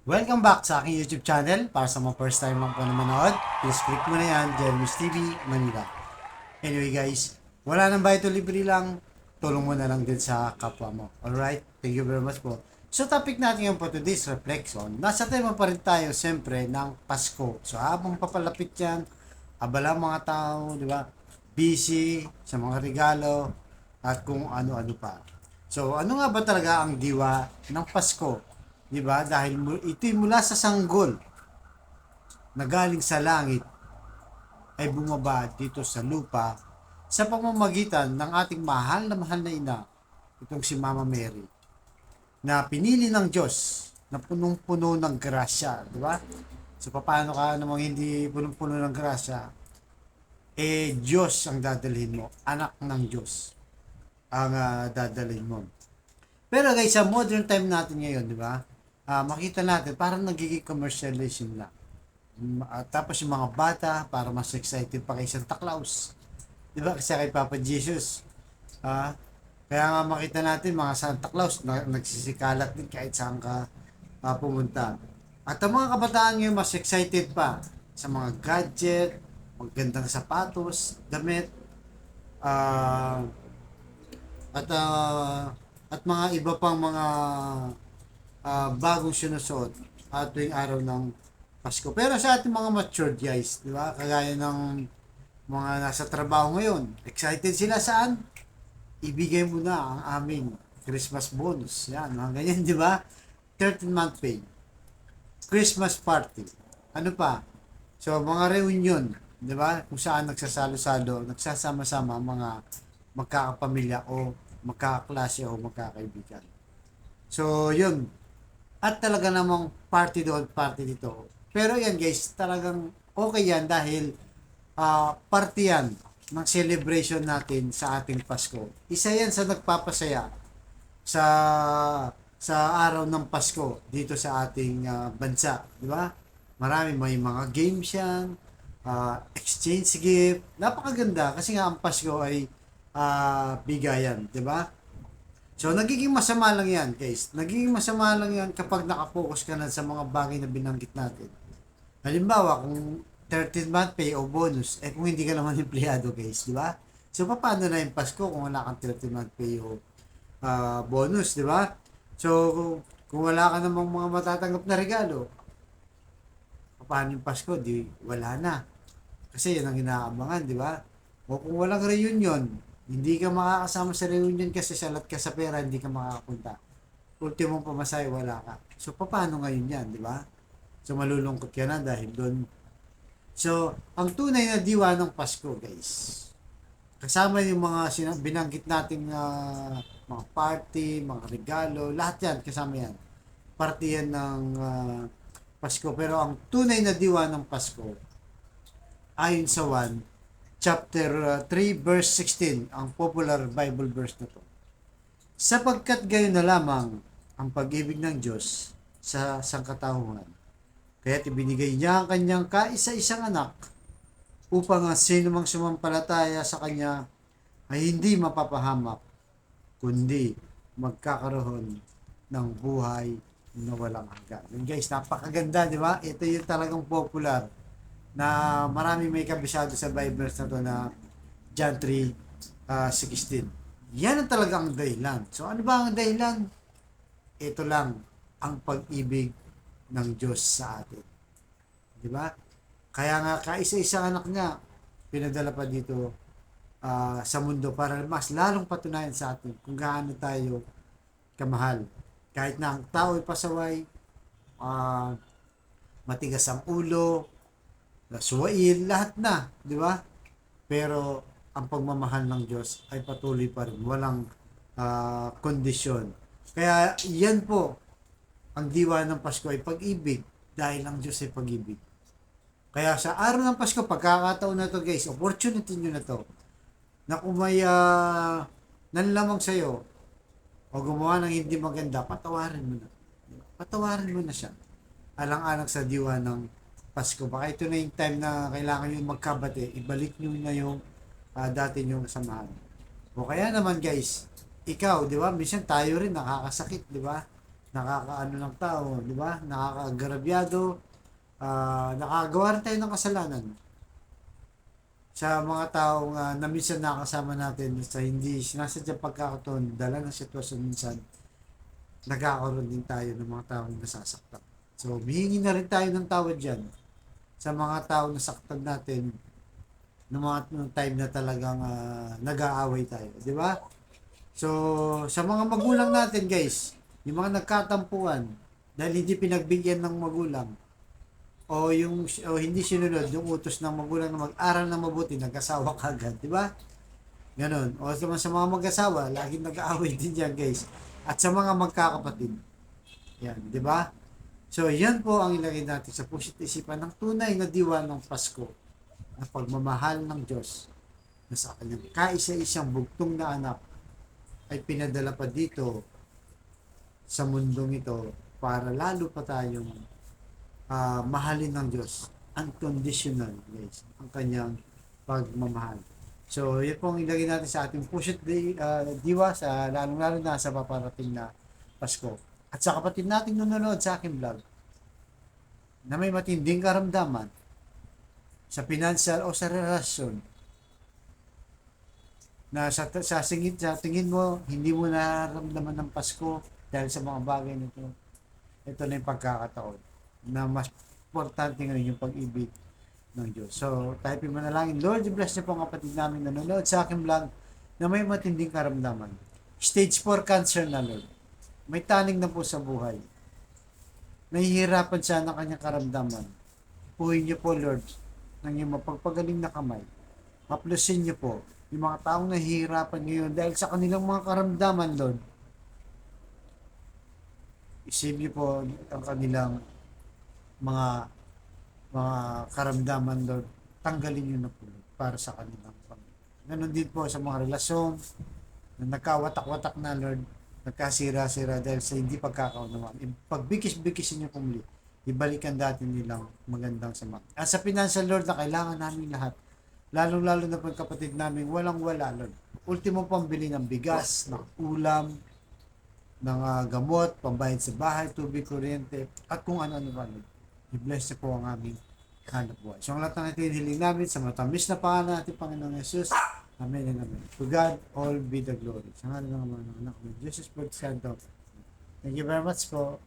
Welcome back sa aking YouTube channel. Para sa mga first time lang po na manood, please click mo na yan, Jeremy's TV, Manila. Anyway guys, wala nang bayad o libre lang, tulong mo na lang din sa kapwa mo. Alright? Thank you very much po. So topic natin ngayon po today's reflection. Nasa tema pa rin tayo siyempre ng Pasko. So habang papalapit yan, abala mga tao, di ba? Busy sa mga regalo at kung ano-ano pa. So ano nga ba talaga ang diwa ng Pasko? 'Di ba? Dahil ito'y mula sa sanggol na galing sa langit ay bumaba dito sa lupa sa pamamagitan ng ating mahal na ina, itong si Mama Mary, na pinili ng Diyos na punong-puno ng grasya, 'di ba? So paano ka namang hindi punong-puno ng grasya? Diyos ang dadalhin mo, anak ng Diyos ang dadalhin mo. Pero guys, sa modern time natin ngayon, 'di ba? Makita natin parang nagiging commercialization lang. Tapos yung mga bata para mas excited pa kay Santa Claus. 'Di ba? Kasi kay Papa Jesus. Ah, kaya nga makita natin mga Santa Claus na nagsisikalat din kahit saan ka pumunta. At ang mga kabataan ngayon mas excited pa sa mga gadget, magandang sapatos, damit, ah, at mga iba pang mga bagong sinusuot tuwing araw ng Pasko. Pero sa ating mga matured guys, di ba? Kagaya ng mga nasa trabaho ngayon, excited sila saan? Ibigay mo na ang aming Christmas bonus. Yan, mga ganyan, di ba? 13-month pay. Christmas party. Ano pa? So, mga reunion, di ba? Kung saan nagsasalo-salo, nagsasama-sama ang mga magkakapamilya o magkakaklase o magkakaibigan. So, yun. At talaga namang party doon, party dito. Pero yan guys, talagang okay yan dahil party yan ng celebration natin sa ating Pasko. Isa yan sa nagpapasaya sa araw ng Pasko dito sa ating bansa, di ba? Marami may mga games yan, exchange gift. Napakaganda kasi nga ang Pasko ay bigayan, di ba? So, nagiging masama lang yan, guys. Nagiging masama lang yan kapag nakapokus ka na sa mga bagay na binanggit natin. Halimbawa, kung 13-month pay o bonus, kung hindi ka naman empleyado, guys, di ba? So, paano na yung Pasko kung wala kang 13-month pay o bonus, di ba? So, kung wala ka namang mga matatanggap na regalo, paano yung Pasko? Di, wala na. Kasi yan ang inaabangan, di ba? O kung walang reunion, hindi ka makakasama sa reunion kasi salat ka sa pera, hindi ka makakapunta. Ultimong pamasahe, wala ka. So, paano ngayon yan, di ba? So, malulungkot ka na dahil doon. So, ang tunay na diwa ng Pasko, guys. Kasama yung mga binanggit nating mga party, mga regalo, lahat yan, kasama yan. Party yan ng Pasko. Pero ang tunay na diwa ng Pasko, ayon sa 1, chapter 3 verse 16, ang popular Bible verse na to. Sapagkat gayon na lamang ang pag-ibig ng Diyos sa sangkatauhan. Kaya't ibinigay niya ang kanyang kaisa-isang anak upang ang sino mang sumampalataya sa kanya ay hindi mapapahamak, kundi magkakaroon ng buhay na walang hanggan. And guys, napakaganda, di ba? Ito yung talagang popular na marami may kabisado sa Bible na to na John 3:16. Yan ang talagang dahilan. So ano ba ang dahilan? Ito lang ang pag-ibig ng Diyos sa atin. Di ba? Kaya nga kaisa-isang anak niya pinadala pa dito sa mundo para mas lalong patunayan sa atin kung gaano tayo kamahal. Kahit na ang tao ay pasaway, matigas ang ulo, suwail, lahat na, di ba? Pero ang pagmamahal ng Diyos ay patuloy pa rin, walang kondisyon. Kaya yan po, ang diwa ng Pasko ay pag-ibig, dahil ang Diyos ay pag-ibig. Kaya sa araw ng Pasko, pagkakataon na to guys, opportunity nyo na to, na kung may nanlamang sa'yo, o gumawa ng hindi maganda, patawarin mo na. Patawarin mo na siya. Alang-alang sa diwa ng Pasko. Baka ito na yung time na kailangan nyo magkabate, ibalik nyo na yung dati nyo samahan. O kaya naman guys, ikaw, di ba, minsan tayo rin nakakasakit, di ba? nakakaano ng tao, di ba? Nakakaagrabyado, nakagawa rin tayo ng kasalanan sa mga taong na minsan nakasama natin sa hindi sinasadyang pagkakataon, dala ng sitwasyon minsan, nagkakaroon din tayo ng mga taong nasasaktan. So, humihingi na rin tayo ng tawad dyan sa mga taong nasaktan natin ng mga ng time na talagang nag-aaway tayo. Di ba? So, sa mga magulang natin, guys, yung mga nagkatampuan dahil hindi pinagbigyan ng magulang o hindi sinunod yung utos ng magulang na mag-aral ng mabuti, nag-asawa kagad, di ba? Ganon. O sa mga mag-asawa, laging nag-aaway din yan, guys. At sa mga magkakapatid. Yan, di ba? So, yan po ang ilagay natin sa pusit isipan ng tunay na diwa ng Pasko, na pagmamahal ng Diyos na sa kanyang kaisa-isang bugtong na anak ay pinadala pa dito sa mundong ito para lalo pa tayong mahalin ng Diyos. Unconditional, guys, ang kanyang pagmamahal. So, yun po ang ilagay natin sa ating pusit diwa sa lalong-lalo na sa paparating na Pasko. At sa kapatid nating nanonood sa aking vlog na may matinding karamdaman sa financial o sa relasyon na sa tingin mo hindi mo nararamdaman ng Pasko dahil sa mga bagay nito. Ito na yung pagkakataon na mas importante ngayon yung pag-ibig ng Diyos. So, type mo na lang, Lord, bless niyo po ang kapatid namin na nanonood sa aking vlog na may matinding karamdaman. Stage 4 cancer na, Lord. May taning na po sa buhay. Nahihirapan siya ng kanyang karamdaman. Puhin niyo po, Lord, ng iyong mapagpagaling na kamay. Haplusin niyo po yung mga taong nahihirapan ngayon dahil sa kanilang mga karamdaman, Lord. Isip niyo po ang kanilang mga karamdaman, Lord. Tanggalin niyo na po, Lord, para sa kanilang Panginoon. Ganon din po sa mga relasyon na nagkawatak-watak na, Lord, nagkasira-sira dahil sa hindi pagkakaunawaan. Pagbikis-bikisin niyo po muli, ibalikan dati nilang magandang sama. At sa financial, Lord, na kailangan namin lahat, lalong-lalo na po kapatid namin, walang-wala, Lord. Ultimo pambili ng bigas, ng ulam, ng gamot, pambayad sa bahay, tubig, kuryente, at kung ano-ano pa, Lord. I-bless niyo po ang aming hanap buhay. So, ang lahat ng ito hiling namin sa matamis na pangalan natin, Panginoong Jesus. Amen and amen. To God, all be the glory. Sa ngalan ng mga anak ng Jesus, Lord Santo. Thank you very much po.